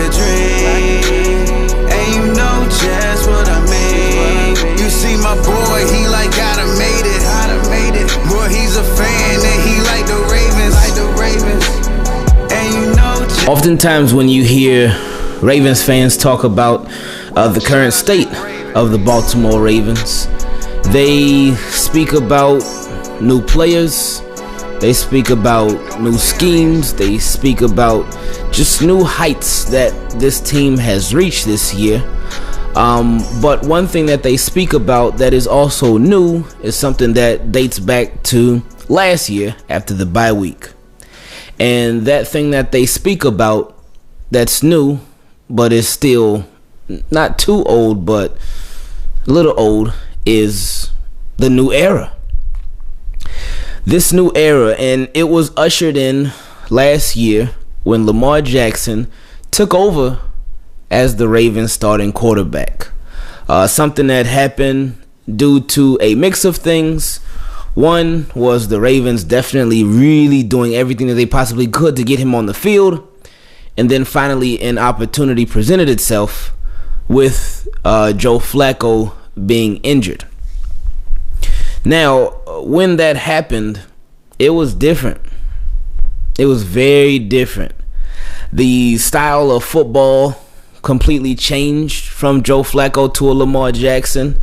a dream, and you know just what I mean. You see my boy, he like gotta made it. Boy, he's a fan, and he like the Ravens. And you know. Oftentimes when you hear Ravens fans talk about the current state of the Baltimore Ravens, they speak about new players, they speak about new schemes, they speak about just new heights that this team has reached this year. But one thing that they speak about that is also new is something that dates back to last year after the bye week. And that thing that they speak about that's new, but is still not too old, but a little old, is the new era. This new era, and it was ushered in last year when Lamar Jackson took over as the Ravens starting quarterback. Something that happened due to a mix of things. One was the Ravens definitely really doing everything that they possibly could to get him on the field. And then finally an opportunity presented itself with Joe Flacco being injured. Now, when that happened, it was different. It was very different. The style of football completely changed from Joe Flacco to a Lamar Jackson.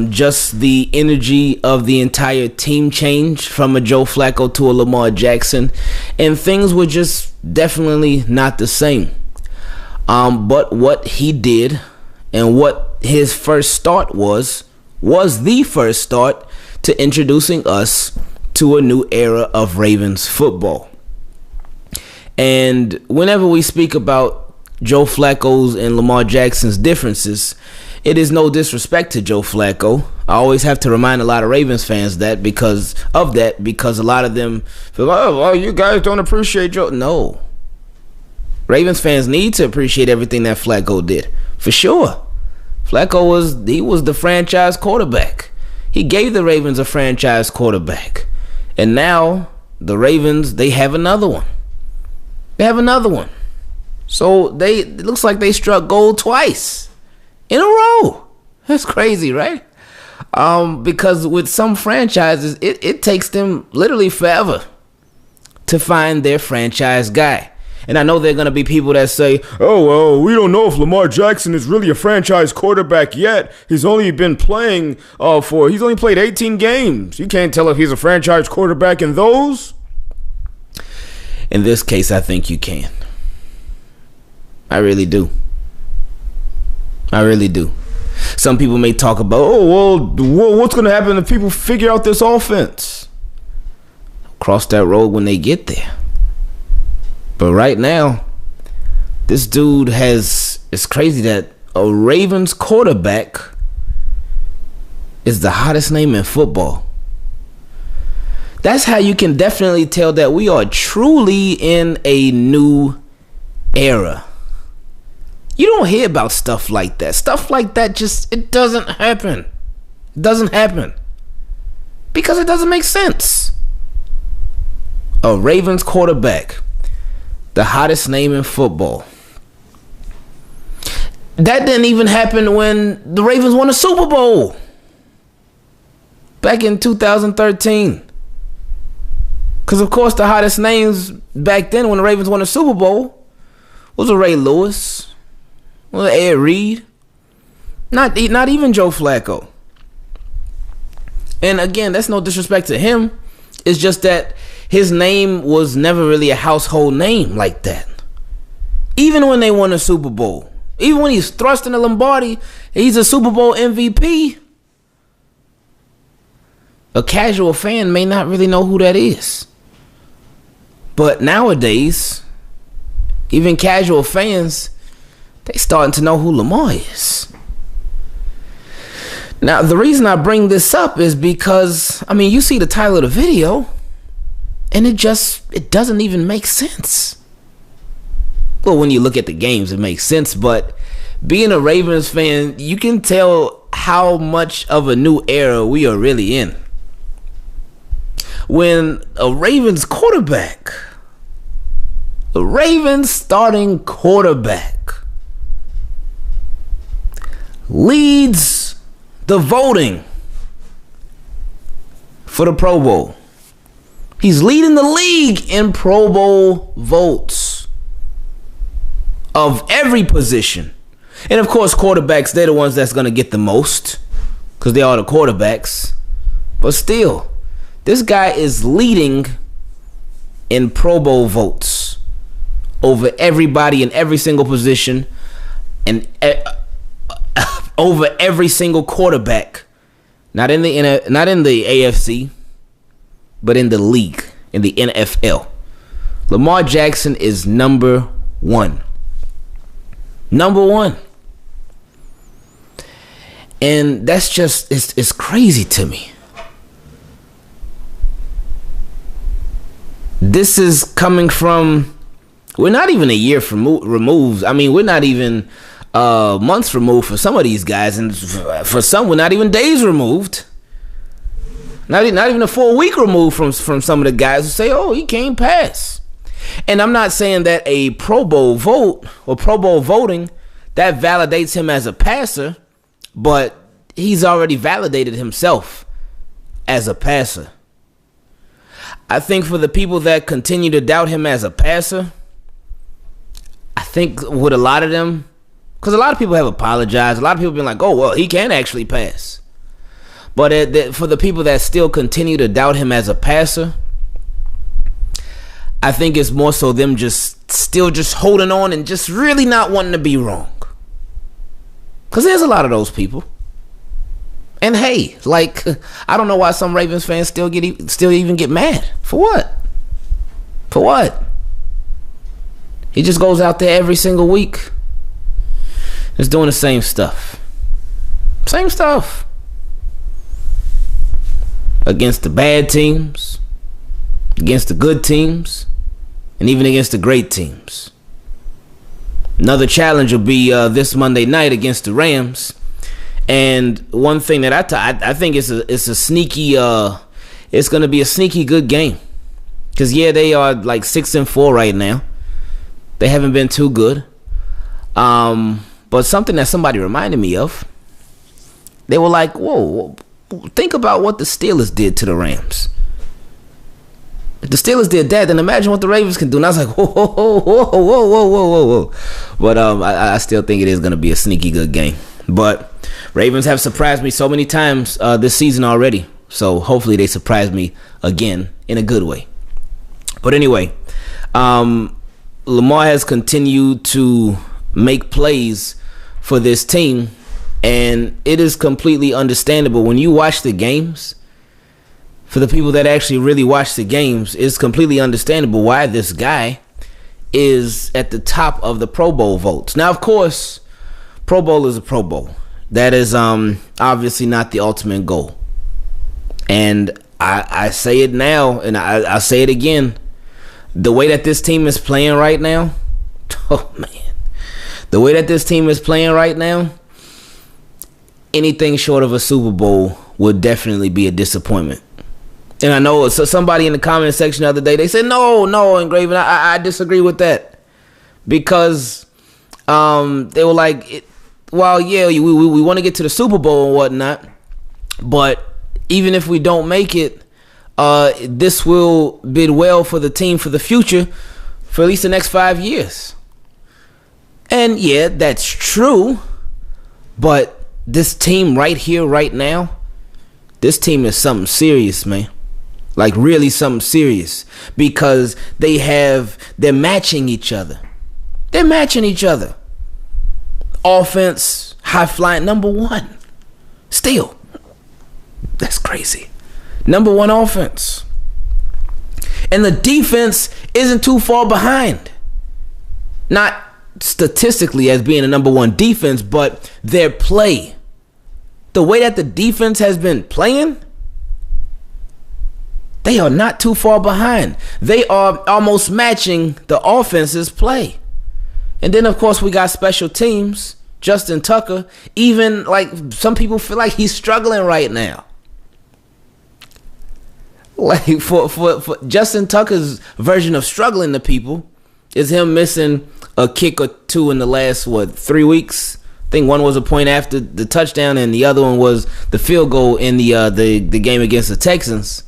Just the energy of the entire team changed from a Joe Flacco to a Lamar Jackson, and things were just definitely not the same. But what he did and what his first start was the first start to introducing us to a new era of Ravens football. And whenever we speak about Joe Flacco's and Lamar Jackson's differences, it is no disrespect to Joe Flacco. I always have to remind a lot of Ravens fans that because a lot of them feel, oh, well, you guys don't appreciate Joe. No. Ravens fans need to appreciate everything that Flacco did, for sure. Flacco was the franchise quarterback. He gave the Ravens a franchise quarterback. And now the Ravens, they have another one. So it looks like they struck gold twice in a row. That's crazy, right? Because with some franchises, it takes them literally forever to find their franchise guy. And I know there are going to be people that say, oh, well, we don't know if Lamar Jackson is really a franchise quarterback yet. He's only played 18 games. You can't tell if he's a franchise quarterback in those. In this case, I think you can. I really do. Some people may talk about, what's going to happen if people figure out this offense? Cross that road when they get there. But right now, this dude it's crazy that a Ravens quarterback is the hottest name in football. That's how you can definitely tell that we are truly in a new era. You don't hear about stuff like that. Stuff like that it doesn't happen. It doesn't happen. Because it doesn't make sense. A Ravens quarterback, the hottest name in football. That didn't even happen when the Ravens won a Super Bowl back in 2013. Because, of course, the hottest names back then when the Ravens won a Super Bowl was a Ray Lewis, was Ed Reed, not even Joe Flacco. And, again, that's no disrespect to him. It's just that his name was never really a household name like that. Even when they won a Super Bowl, even when he's thrust in the Lombardi, he's a Super Bowl MVP. A casual fan may not really know who that is. But nowadays, even casual fans, they starting to know who Lamar is. Now, the reason I bring this up is because, you see the title of the video, and it doesn't even make sense. Well, when you look at the games, it makes sense, but being a Ravens fan, you can tell how much of a new era we are really in. When a Ravens quarterback The Ravens starting quarterback leads the voting for the Pro Bowl. He's leading the league in Pro Bowl votes of every position. And of course, quarterbacks, they're the ones that's going to get the most because they are the quarterbacks. But still, this guy is leading in Pro Bowl votes over everybody in every single position and over every single quarterback. Not in the AFC, but in the league, in the NFL. Lamar Jackson is number one. Number one. And that's just, it's crazy to me. This is coming from, we're not even a year removed. I mean, we're not even months removed for some of these guys. And for some, we're not even days removed. Not even a full week removed from some of the guys who say, oh, he can't pass. And I'm not saying that a Pro Bowl vote or Pro Bowl voting, that validates him as a passer, but he's already validated himself as a passer. I think for the people that continue to doubt him as a passer, I think with a lot of them, because a lot of people have apologized, a lot of people have been like, oh, well, he can actually pass. But for the people that still continue to doubt him as a passer, I think it's more so them still holding on and just really not wanting to be wrong. Because there's a lot of those people. And hey, like, I don't know why some Ravens fans still even get mad. For what? For what? He just goes out there every single week, just doing the same stuff. Same stuff. Against the bad teams, against the good teams, and even against the great teams. Another challenge will be this Monday night against the Rams. And one thing that I think it's a sneaky, it's going to be a sneaky good game. Because, yeah, they are like 6-4 right now. They haven't been too good. But something that somebody reminded me of, they were like, whoa, think about what the Steelers did to the Rams. If the Steelers did that, then imagine what the Ravens can do. And I was like, whoa. But I still think it is going to be a sneaky good game. But Ravens have surprised me so many times this season already. So hopefully they surprise me again in a good way. But anyway, Lamar has continued to make plays for this team. And it is completely understandable. When you watch the games, for the people that actually really watch the games, it's completely understandable why this guy is at the top of the Pro Bowl votes. Now, of course, Pro Bowl is a Pro Bowl. That is obviously not the ultimate goal. And I say it now, and I say it again. The way that this team is playing right now, oh, man. The way that this team is playing right now, anything short of a Super Bowl would definitely be a disappointment. And I know somebody in the comment section the other day, they said, no, Engraven, I disagree with that. Because they were like, well, yeah, we want to get to the Super Bowl and whatnot. But even if we don't make it, this will bid well for the team for the future for at least the next 5 years. And yeah, that's true. But this team right here, right now, this team is something serious, man. Like really something serious. Because they're matching each other. They're matching each other. Offense, high flying, number one. Still. That's crazy. Number one offense. And the defense isn't too far behind. Not statistically as being a number one defense, but their play. The way that the defense has been playing, they are not too far behind. They are almost matching the offense's play. And then, of course, we got special teams. Justin Tucker, even like some people feel like he's struggling right now. Like for Justin Tucker's version of struggling to people Is him missing a kick or two in the last 3 weeks? I think one was a point after the touchdown, and the other one was the field goal in the game against the Texans.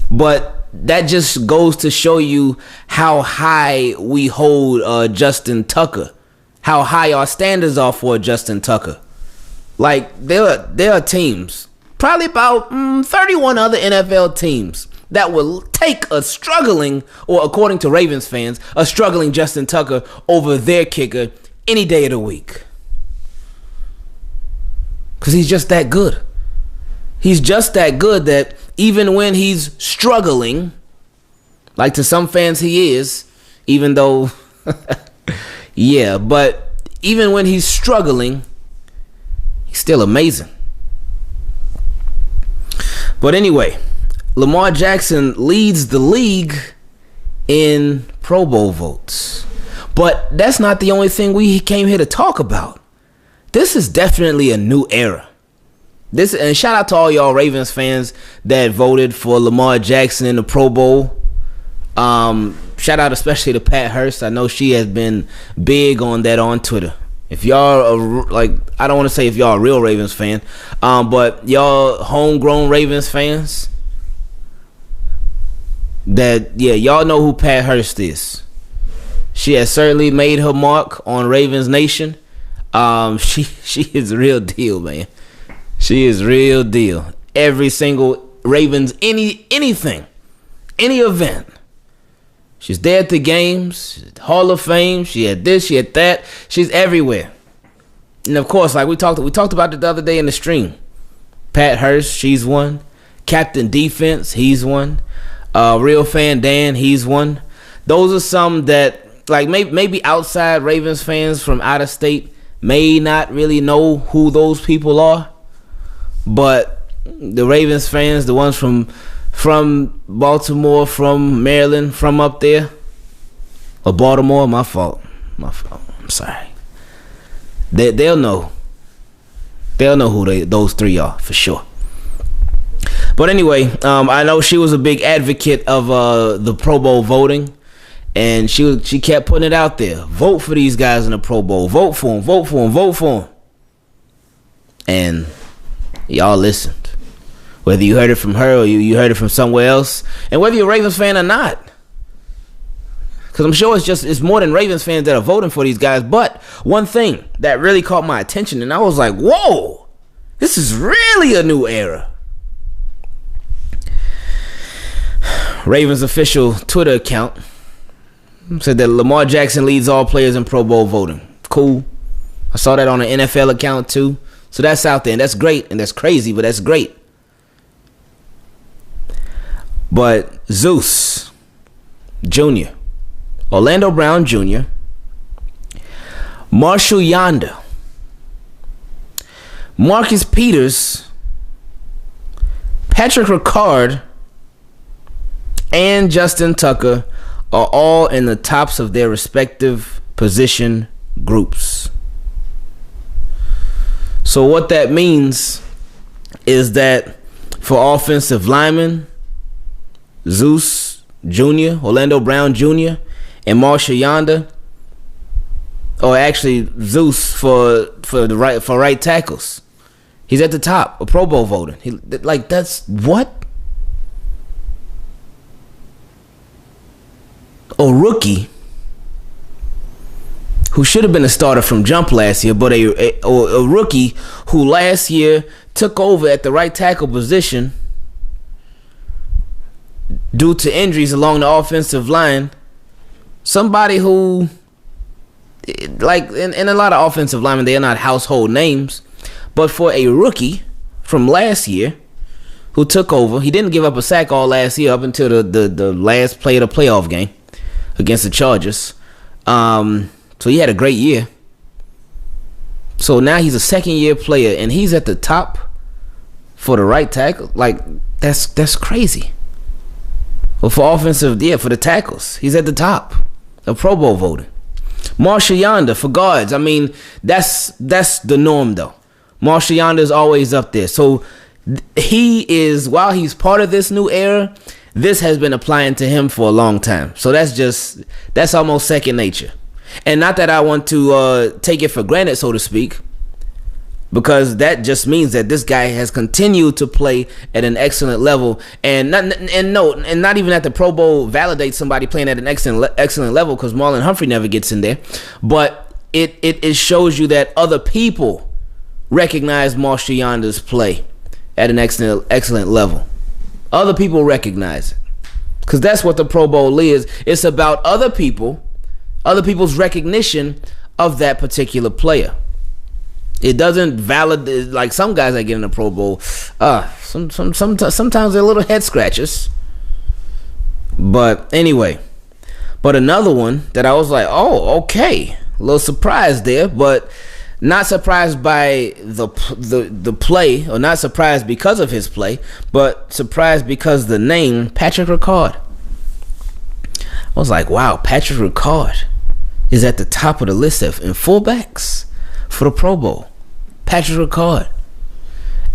But that just goes to show you how high we hold Justin Tucker, how high our standards are for Justin Tucker. Like there are teams, probably about 31 other NFL teams that will take a struggling, or according to Ravens fans, a struggling Justin Tucker over their kicker any day of the week. Because he's just that good. He's just that good that even when he's struggling, like to some fans he is, even though, yeah, but even when he's struggling, he's still amazing. But anyway, Lamar Jackson leads the league in Pro Bowl votes. But that's not the only thing we came here to talk about. This is definitely a new era. And shout out to all y'all Ravens fans that voted for Lamar Jackson in the Pro Bowl. Shout out especially to Pat Hurst. I know she has been big on that on Twitter. If y'all are, I don't want to say if y'all a real Ravens fan, but y'all homegrown Ravens fans, y'all know who Pat Hurst is. She has certainly made her mark on Ravens Nation. She is the real deal, man. She is real deal. Every single Ravens, anything, any event, she's there at the games, Hall of Fame. She had this, she had that. She's everywhere. And of course, like we talked about it the other day in the stream. Pat Hurst, she's one. Captain Defense, he's one. Real Fan Dan, he's one. Those are some that, like, maybe outside Ravens fans from out of state may not really know who those people are. But the Ravens fans, the ones from Baltimore, from Maryland, from up there, or Baltimore, my fault. I'm sorry. They'll know. They'll know who those three are for sure. But anyway, I know she was a big advocate of the Pro Bowl voting, and she kept putting it out there. Vote for these guys in the Pro Bowl. Vote for them. Vote for them. Vote for them. And y'all listened. Whether you heard it from her or you heard it from somewhere else, and whether you're a Ravens fan or not, because I'm sure it's more than Ravens fans that are voting for these guys. But one thing that really caught my attention, and I was like, whoa, this is really a new era. Ravens official Twitter account said that Lamar Jackson leads all players in Pro Bowl voting. Cool. I saw that on an NFL account too. So that's out there, and that's great, and that's crazy, but that's great. But Zeus Jr., Orlando Brown Jr., Marshall Yonder, Marcus Peters, Patrick Ricard, and Justin Tucker are all in the tops of their respective position groups. So what that means is that for offensive linemen, Zeus Jr., Orlando Brown Jr., and Marshall Yonder, or actually Zeus for right tackles, he's at the top of Pro Bowl voting. That's what? A rookie who should have been a starter from jump last year, but a rookie who last year took over at the right tackle position due to injuries along the offensive line. Somebody who, like, in a lot of offensive linemen, they are not household names. But for a rookie from last year who took over, he didn't give up a sack all last year up until the last play of the playoff game against the Chargers. So he had a great year. So now he's a second-year player, and he's at the top for the right tackle. Like, that's crazy. Well, for offensive, for the tackles, he's at the top of Pro Bowl voting. Marshall Yonder for guards. I mean, that's the norm, though. Marshall Yonder is always up there. So he is, while he's part of this new era, this has been applying to him for a long time. So that's almost second nature. And not that I want to take it for granted, so to speak, because that just means that this guy has continued to play at an excellent level, and not even at the Pro Bowl validates somebody playing at an excellent level, because Marlon Humphrey never gets in there. But it shows you that other people recognize Marshall Yonder's play at an excellent level. Other people recognize it, because that's what the Pro Bowl is. It's about other people's recognition of that particular player. It doesn't validate, like some guys that get in the Pro Bowl. Sometimes they're little head scratchers. But anyway, another one that I was like, oh, okay, a little surprised there, but not surprised by the play, or not surprised because of his play, but surprised because the name Patrick Ricard. I was like, wow, Patrick Ricard is at the top of the list in fullbacks for the Pro Bowl. Patrick Ricard.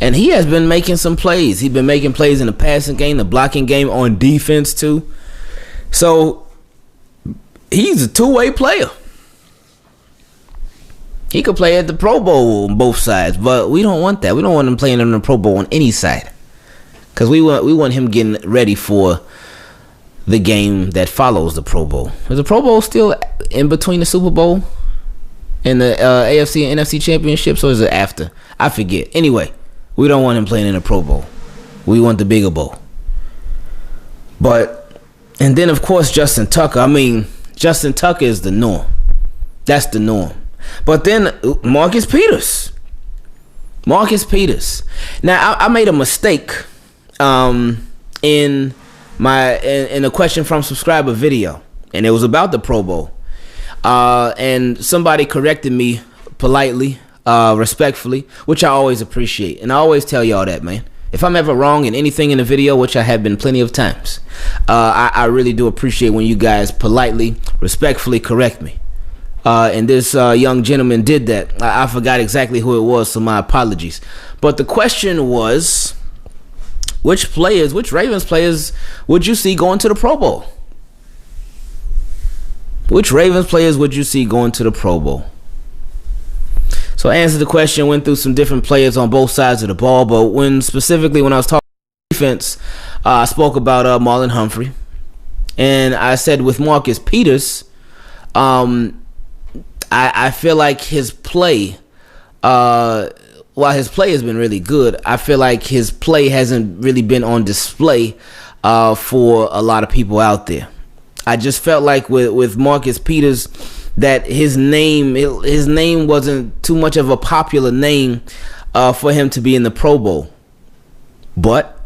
And he has been making some plays. He's been making plays in the passing game, the blocking game, on defense too. So he's a two-way player. He could play at the Pro Bowl on both sides, but we don't want that. We don't want him playing in the Pro Bowl on any side, because we want him getting ready for the game that follows the Pro Bowl. Is the Pro Bowl still in between the Super Bowl and the AFC and NFC championships, or is it after? I forget. Anyway, we don't want him playing in the Pro Bowl. We want the bigger bowl. And then of course Justin Tucker. I mean, Justin Tucker is the norm. That's the norm. But then Marcus Peters. Now I made a mistake in a question from subscriber video, and it was about the Pro Bowl. And somebody corrected me politely, respectfully, which I always appreciate. And I always tell y'all that, man. If I'm ever wrong in anything in the video, which I have been plenty of times, I really do appreciate when you guys politely, respectfully correct me. And this young gentleman did that. I forgot exactly who it was, so my apologies. But the question was, which Ravens players would you see going to the Pro Bowl? Which Ravens players would you see going to the Pro Bowl? So I answered the question, went through some different players on both sides of the ball, but specifically when I was talking defense, I spoke about Marlon Humphrey. And I said with Marcus Peters, I feel like his play, while his play has been really good, I feel like his play hasn't really been on display for a lot of people out there. I just felt like with Marcus Peters that his name wasn't too much of a popular name for him to be in the Pro Bowl. But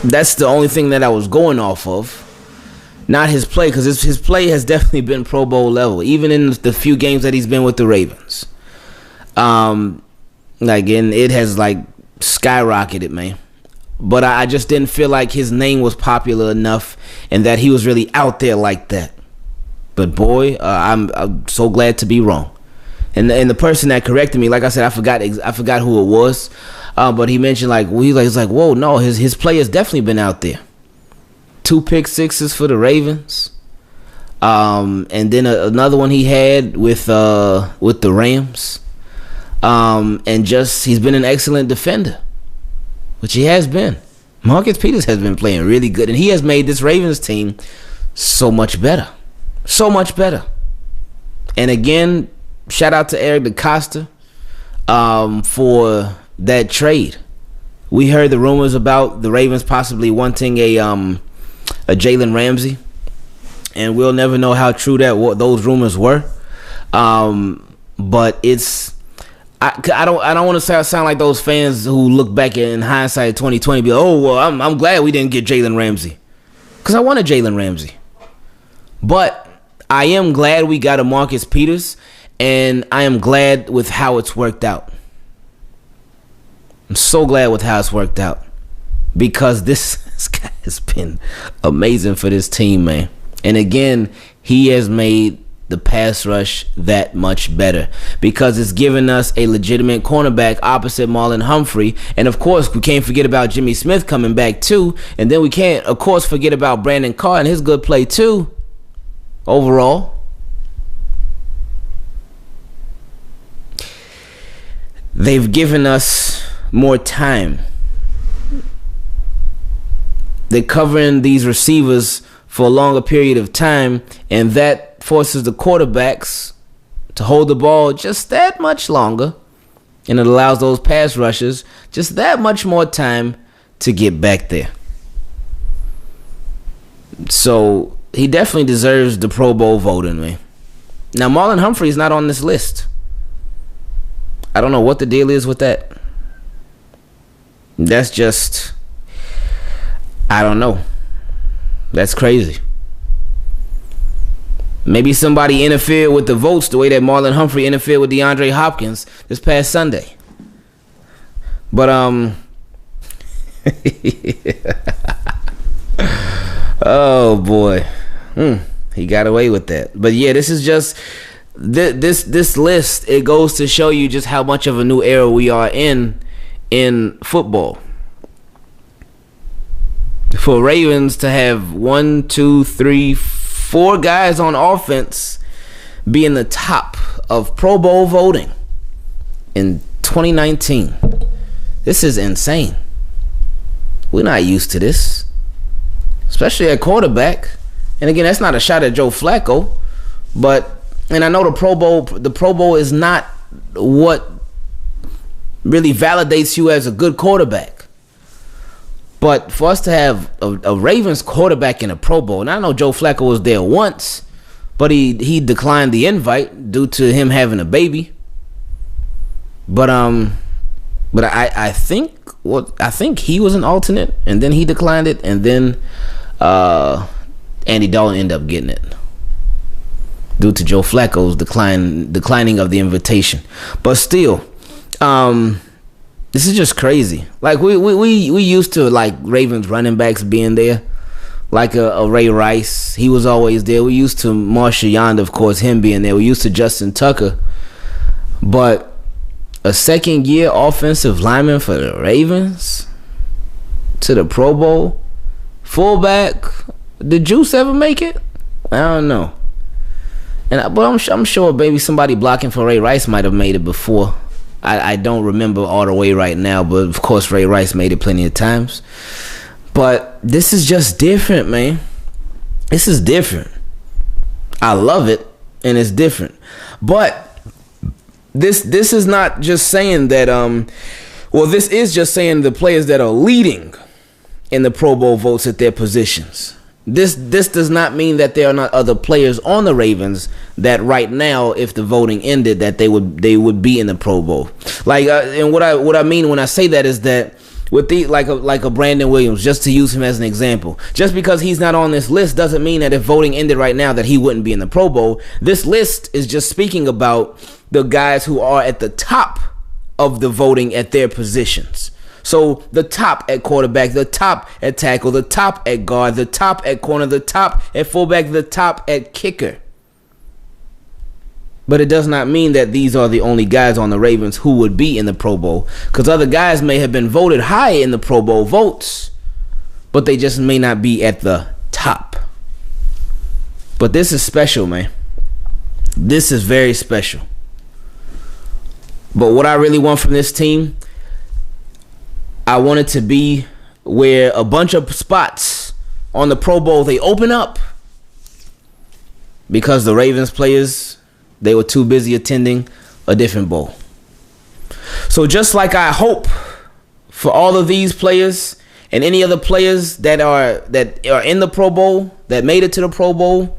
that's the only thing that I was going off of. Not his play, because his play has definitely been Pro Bowl level, even in the few games that he's been with the Ravens. It has skyrocketed, man. But I just didn't feel like his name was popular enough, and that he was really out there like that. But boy, I'm so glad to be wrong. And the person that corrected me, like I said, I forgot who it was. But he mentioned he's like, whoa, no, his play has definitely been out there. 2 pick sixes for the Ravens, and then another one he had with the Rams, and he's been an excellent defender, which he has been. Marcus Peters has been playing really good, and he has made this Ravens team so much better. And again, shout out to Eric DeCosta for that trade. We heard the rumors about the Ravens possibly wanting a Jalen Ramsey, and we'll never know how true those rumors were. But I don't want to sound like those fans who look back in hindsight 2020 be like, oh well, I'm glad we didn't get Jalen Ramsey, because I wanted Jalen Ramsey. But I am glad we got a Marcus Peters, and I am glad with how it's worked out. I'm so glad with how it's worked out, because this has been amazing for this team, man. And again, he has made the pass rush that much better, because it's giving us a legitimate cornerback opposite Marlon Humphrey. And of course, we can't forget about Jimmy Smith coming back too. And then we can't, of course, forget about Brandon Carr and his good play too. Overall, they've given us more time. They're covering these receivers for a longer period of time, and that forces the quarterbacks to hold the ball just that much longer, and it allows those pass rushers just that much more time to get back there. So he definitely deserves the Pro Bowl voting, man. Now, Marlon Humphrey is not on this list. I don't know what the deal is with that. That's just, I don't know. That's crazy. Maybe somebody interfered with the votes the way that Marlon Humphrey interfered with DeAndre Hopkins this past Sunday. But oh boy, he got away with that. But yeah, this is just this list. It goes to show you just how much of a new era we are in football. For Ravens to have 1, 2, 3, 4 guys on offense be in the top of Pro Bowl voting in 2019, this is insane. We're not used to this, especially at quarterback. And again, that's not a shot at Joe Flacco, and I know the Pro Bowl is not what really validates you as a good quarterback. But for us to have a Ravens quarterback in a Pro Bowl, and I know Joe Flacco was there once, but he declined the invite due to him having a baby. But I think he was an alternate, and then he declined it, and then Andy Dalton ended up getting it due to Joe Flacco's declining of the invitation. But still, this is just crazy. Like we used to like Ravens running backs being there, like a Ray Rice. He was always there. We used to Marshall Yonder, of course, him being there. We used to Justin Tucker. But a second-year offensive lineman for the Ravens to the Pro Bowl, fullback. Did Juice ever make it? I don't know. But I'm sure maybe somebody blocking for Ray Rice might have made it before. I don't remember all the way right now, but of course Ray Rice made it plenty of times. But this is just different, man. This is different. I love it, and it's different. But this is not just saying that this is just saying the players that are leading in the Pro Bowl votes at their positions. This does not mean that there are not other players on the Ravens that right now, if the voting ended, that they would be in the Pro Bowl. Like, and what I mean when I say that is that with like a Brandon Williams, just to use him as an example, just because he's not on this list doesn't mean that if voting ended right now that he wouldn't be in the Pro Bowl. This list is just speaking about the guys who are at the top of the voting at their positions. So the top at quarterback, the top at tackle, the top at guard, the top at corner, the top at fullback, the top at kicker. But it does not mean that these are the only guys on the Ravens who would be in the Pro Bowl, because other guys may have been voted high in the Pro Bowl votes, but they just may not be at the top. But this is special, man. This is very special. But what I really want from this team, I want it to be where a bunch of spots on the Pro Bowl, they open up because the Ravens players, they were too busy attending a different bowl. So just like I hope for all of these players and any other players that are in the Pro Bowl, that made it to the Pro Bowl,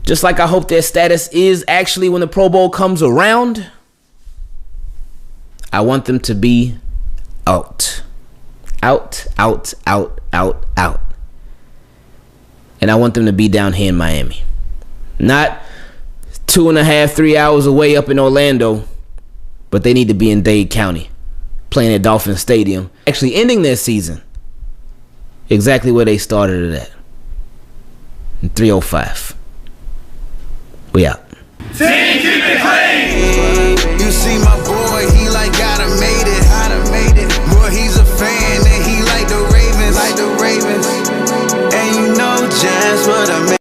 just like I hope their status is actually when the Pro Bowl comes around, I want them to be out. And I want them to be down here in Miami. Not 2.5, 3 hours away up in Orlando, but they need to be in Dade County, playing at Dolphin Stadium, actually ending their season exactly where they started it at, in 305. We out. You see my boy, he like gotta made it. Boy, he's a fan and he like the Ravens. And you know just what I